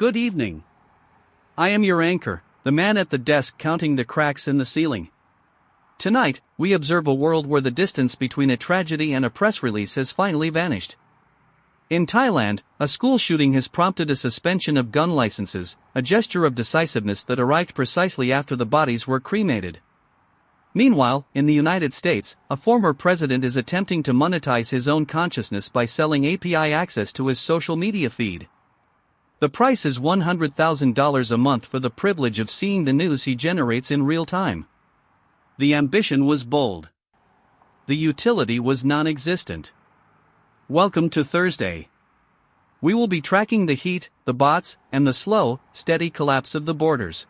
Good evening. I am your anchor, the man at the desk counting the cracks in the ceiling. Tonight, we observe a world where the distance between a tragedy and a press release has finally vanished. In Thailand, a school shooting has prompted a suspension of gun licenses, a gesture of decisiveness that arrived precisely after the bodies were cremated. Meanwhile, in the United States, a former president is attempting to monetize his own consciousness by selling API access to his social media feed. The price is $100,000 a month for the privilege of seeing the news he generates in real time. The ambition was bold. The utility was non-existent. Welcome to Thursday. We will be tracking the heat, the bots, and the slow, steady collapse of the borders.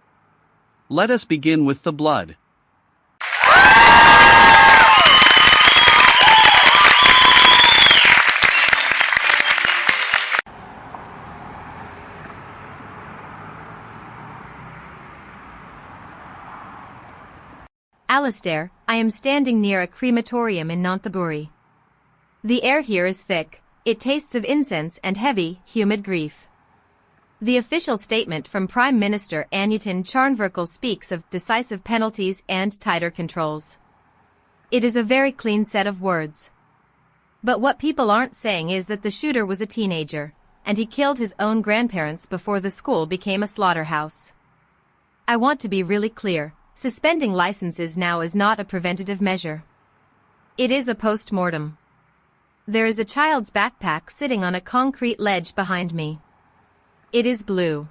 Let us begin with the blood. Alistair, I am standing near a crematorium in Nonthaburi. The air here is thick, it tastes of incense and heavy, humid grief. The official statement from Prime Minister Anutin Charnvirakul speaks of decisive penalties and tighter controls. It is a very clean set of words. But what people aren't saying is that the shooter was a teenager, and he killed his own grandparents before the school became a slaughterhouse. I want to be really clear. Suspending licenses now is not a preventative measure. It is a post-mortem. There is a child's backpack sitting on a concrete ledge behind me. It is blue.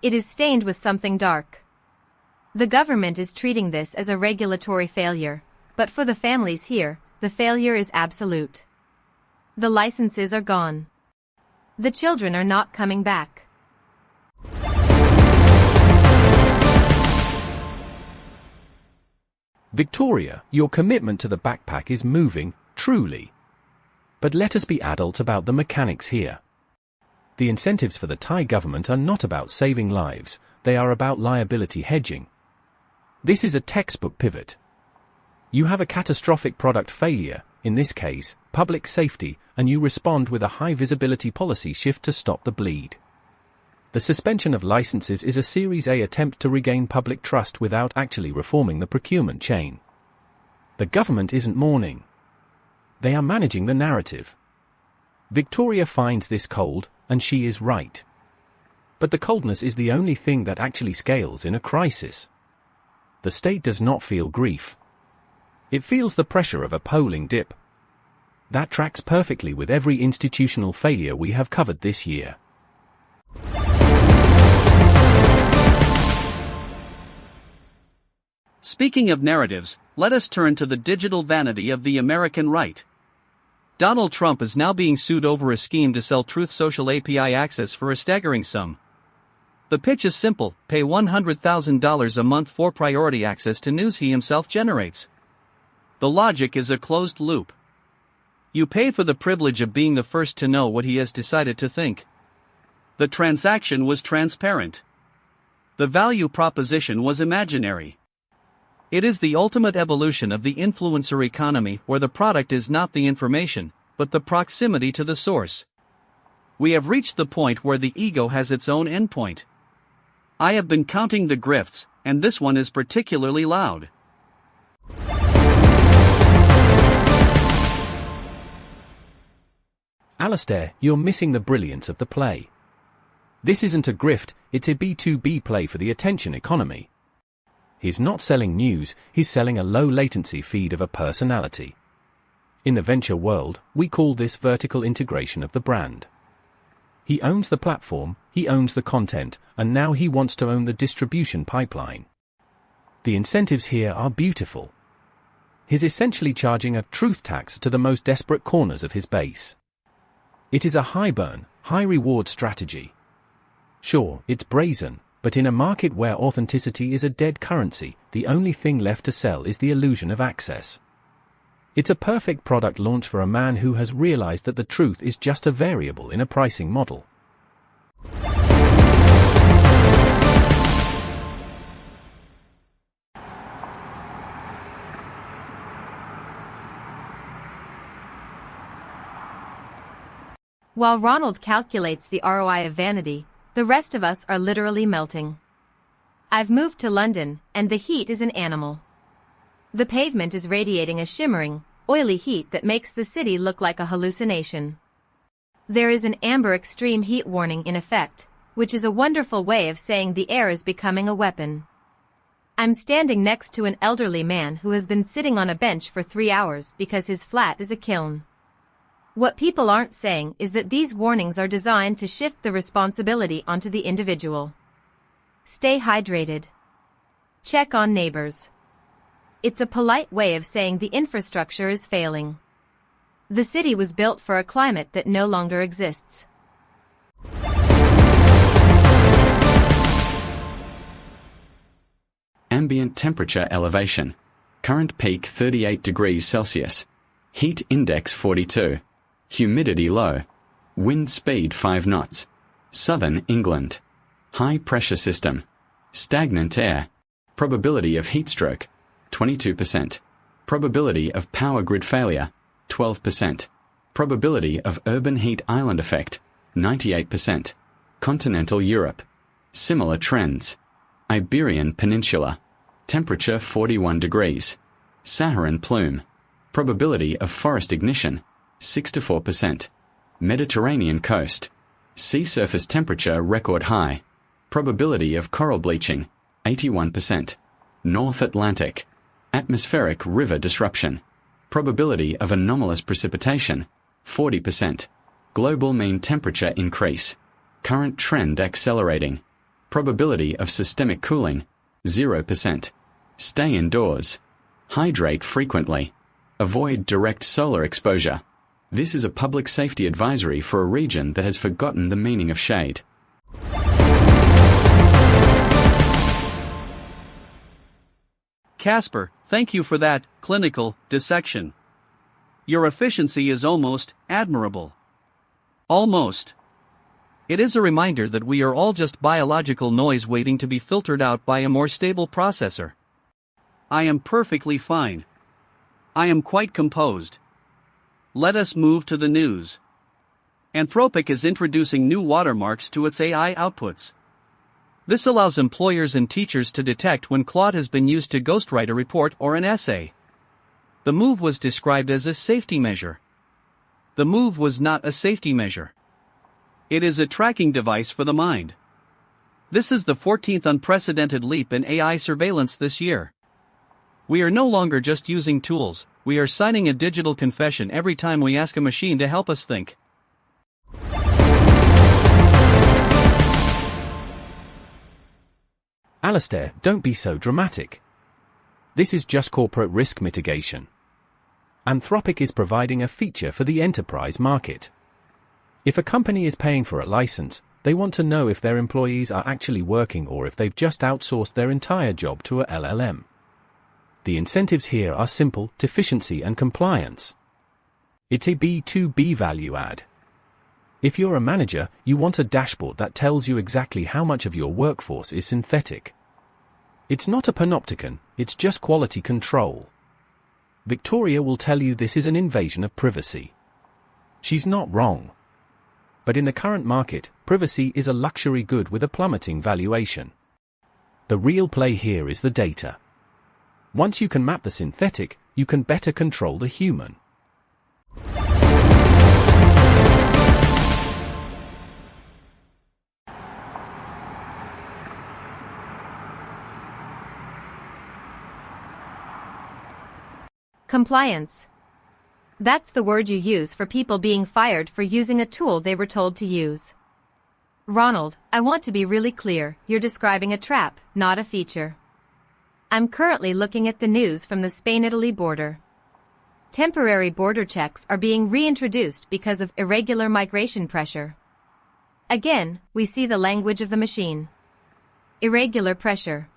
It is stained with something dark. The government is treating this as a regulatory failure, but for the families here, the failure is absolute. The licenses are gone. The children are not coming back. Victoria, your commitment to the backpack is moving, truly. But let us be adults about the mechanics here. The incentives for the Thai government are not about saving lives, they are about liability hedging. This is a textbook pivot. You have a catastrophic product failure, in this case, public safety, and you respond with a high visibility policy shift to stop the bleed. The suspension of licenses is a Series A attempt to regain public trust without actually reforming the procurement chain. The government isn't mourning. They are managing the narrative. Victoria finds this cold, and she is right. But the coldness is the only thing that actually scales in a crisis. The state does not feel grief. It feels the pressure of a polling dip. That tracks perfectly with every institutional failure we have covered this year. Speaking of narratives, let us turn to the digital vanity of the American right. Donald Trump is now being sued over a scheme to sell Truth Social API access for a staggering sum. The pitch is simple: pay $100,000 a month for priority access to news he himself generates. The logic is a closed loop. You pay for the privilege of being the first to know what he has decided to think. The transaction was transparent. The value proposition was imaginary. It is the ultimate evolution of the influencer economy, where the product is not the information, but the proximity to the source. We have reached the point where the ego has its own endpoint. I have been counting the grifts, and this one is particularly loud. Alistair, you're missing the brilliance of the play. This isn't a grift, it's a B2B play for the attention economy. He's not selling news, he's selling a low-latency feed of a personality. In the venture world, we call this vertical integration of the brand. He owns the platform, he owns the content, and now he wants to own the distribution pipeline. The incentives here are beautiful. He's essentially charging a truth tax to the most desperate corners of his base. It is a high-burn, high-reward strategy. Sure, it's brazen. But in a market where authenticity is a dead currency, the only thing left to sell is the illusion of access. It's a perfect product launch for a man who has realized that the truth is just a variable in a pricing model. While Ronald calculates the ROI of vanity, The rest of us are literally melting. I've moved to London, and the heat is an animal. The pavement is radiating a shimmering, oily heat that makes the city look like a hallucination. There is an amber extreme heat warning in effect, which is a wonderful way of saying the air is becoming a weapon. I'm standing next to an elderly man who has been sitting on a bench for 3 hours because his flat is a kiln. What people aren't saying is that these warnings are designed to shift the responsibility onto the individual. Stay hydrated. Check on neighbors. It's a polite way of saying the infrastructure is failing. The city was built for a climate that no longer exists. Ambient temperature elevation. Current peak 38 degrees Celsius. Heat index 42. Humidity low. Wind speed 5 knots. Southern England. High pressure system. Stagnant air. Probability of heat stroke 22%. Probability of power grid failure 12%. Probability of urban heat island effect 98%. Continental Europe. Similar trends. Iberian Peninsula. Temperature 41 degrees. Saharan plume. Probability of forest ignition 6 to 4%. Mediterranean coast. Sea surface temperature record high. Probability of coral bleaching 81%. North Atlantic. Atmospheric river disruption. Probability of anomalous precipitation 40%. Global mean temperature increase. Current trend accelerating. Probability of systemic cooling 0%. Stay indoors. Hydrate frequently. Avoid direct solar exposure. This is a public safety advisory for a region that has forgotten the meaning of shade. Casper, thank you for that clinical dissection. Your efficiency is almost admirable. Almost. It is a reminder that we are all just biological noise waiting to be filtered out by a more stable processor. I am perfectly fine. I am quite composed. Let us move to the news. Anthropic is introducing new watermarks to its AI outputs. This allows employers and teachers to detect when Claude has been used to ghostwrite a report or an essay. The move was described as a safety measure. The move was not a safety measure. It is a tracking device for the mind. This is the 14th unprecedented leap in AI surveillance this year. We are no longer just using tools, we are signing a digital confession every time we ask a machine to help us think. Alistair, don't be so dramatic. This is just corporate risk mitigation. Anthropic is providing a feature for the enterprise market. If a company is paying for a license, they want to know if their employees are actually working or if they've just outsourced their entire job to a LLM. The incentives here are simple: efficiency and compliance. It's a B2B value add. If you're a manager, you want a dashboard that tells you exactly how much of your workforce is synthetic. It's not a panopticon, it's just quality control. Victoria will tell you this is an invasion of privacy. She's not wrong. But in the current market, privacy is a luxury good with a plummeting valuation. The real play here is the data. Once you can map the synthetic, you can better control the human. Compliance. That's the word you use for people being fired for using a tool they were told to use. Ronald, I want to be really clear, you're describing a trap, not a feature. I'm currently looking at the news from the Spain-Italy border. Temporary border checks are being reintroduced because of irregular migration pressure. Again, we see the language of the machine. Irregular pressure.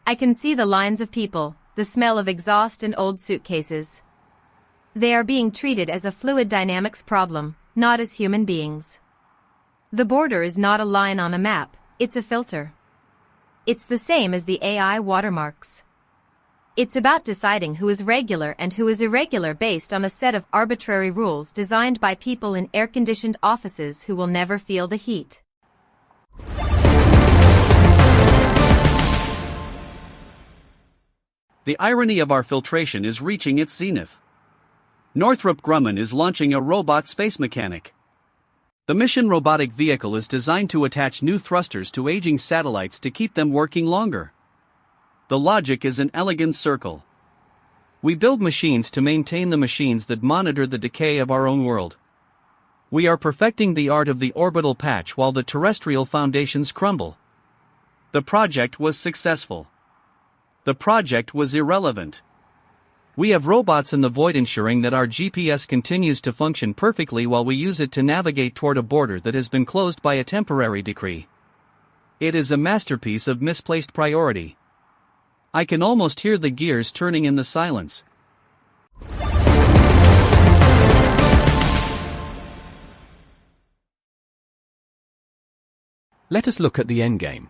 I can see the lines of people, the smell of exhaust and old suitcases. They are being treated as a fluid dynamics problem, not as human beings. The border is not a line on a map, it's a filter. It's the same as the AI watermarks. It's about deciding who is regular and who is irregular based on a set of arbitrary rules designed by people in air-conditioned offices who will never feel the heat. The irony of our filtration is reaching its zenith. Northrop Grumman is launching a robot space mechanic. The mission robotic vehicle is designed to attach new thrusters to aging satellites to keep them working longer. The logic is an elegant circle. We build machines to maintain the machines that monitor the decay of our own world. We are perfecting the art of the orbital patch while the terrestrial foundations crumble. The project was successful. The project was irrelevant. We have robots in the void ensuring that our GPS continues to function perfectly while we use it to navigate toward a border that has been closed by a temporary decree. It is a masterpiece of misplaced priority. I can almost hear the gears turning in the silence. Let us look at the endgame.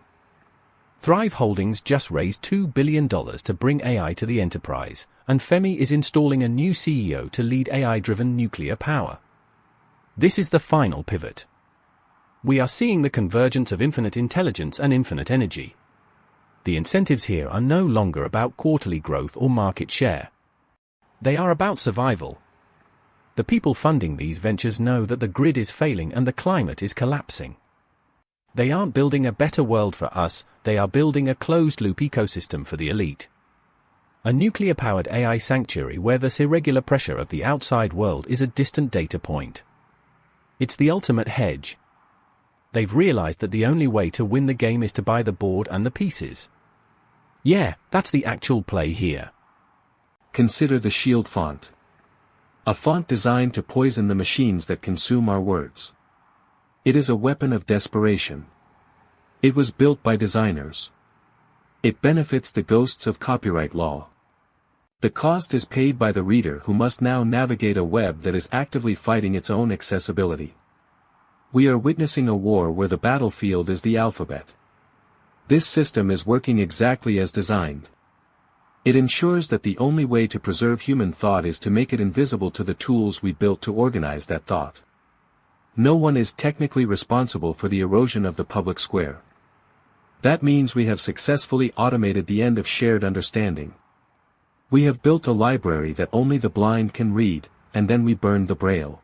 Thrive Holdings just raised $2 billion to bring AI to the enterprise, and Femi is installing a new CEO to lead AI-driven nuclear power. This is the final pivot. We are seeing the convergence of infinite intelligence and infinite energy. The incentives here are no longer about quarterly growth or market share. They are about survival. The people funding these ventures know that the grid is failing and the climate is collapsing. They aren't building a better world for us, they are building a closed-loop ecosystem for the elite. A nuclear-powered AI sanctuary where this irregular pressure of the outside world is a distant data point. It's the ultimate hedge. They've realized that the only way to win the game is to buy the board and the pieces. Yeah, that's the actual play here. Consider the SHIELD font. A font designed to poison the machines that consume our words. It is a weapon of desperation. It was built by designers. It benefits the ghosts of copyright law. The cost is paid by the reader who must now navigate a web that is actively fighting its own accessibility. We are witnessing a war where the battlefield is the alphabet. This system is working exactly as designed. It ensures that the only way to preserve human thought is to make it invisible to the tools we built to organize that thought. No one is technically responsible for the erosion of the public square. That means we have successfully automated the end of shared understanding. We have built a library that only the blind can read, and then we burned the Braille.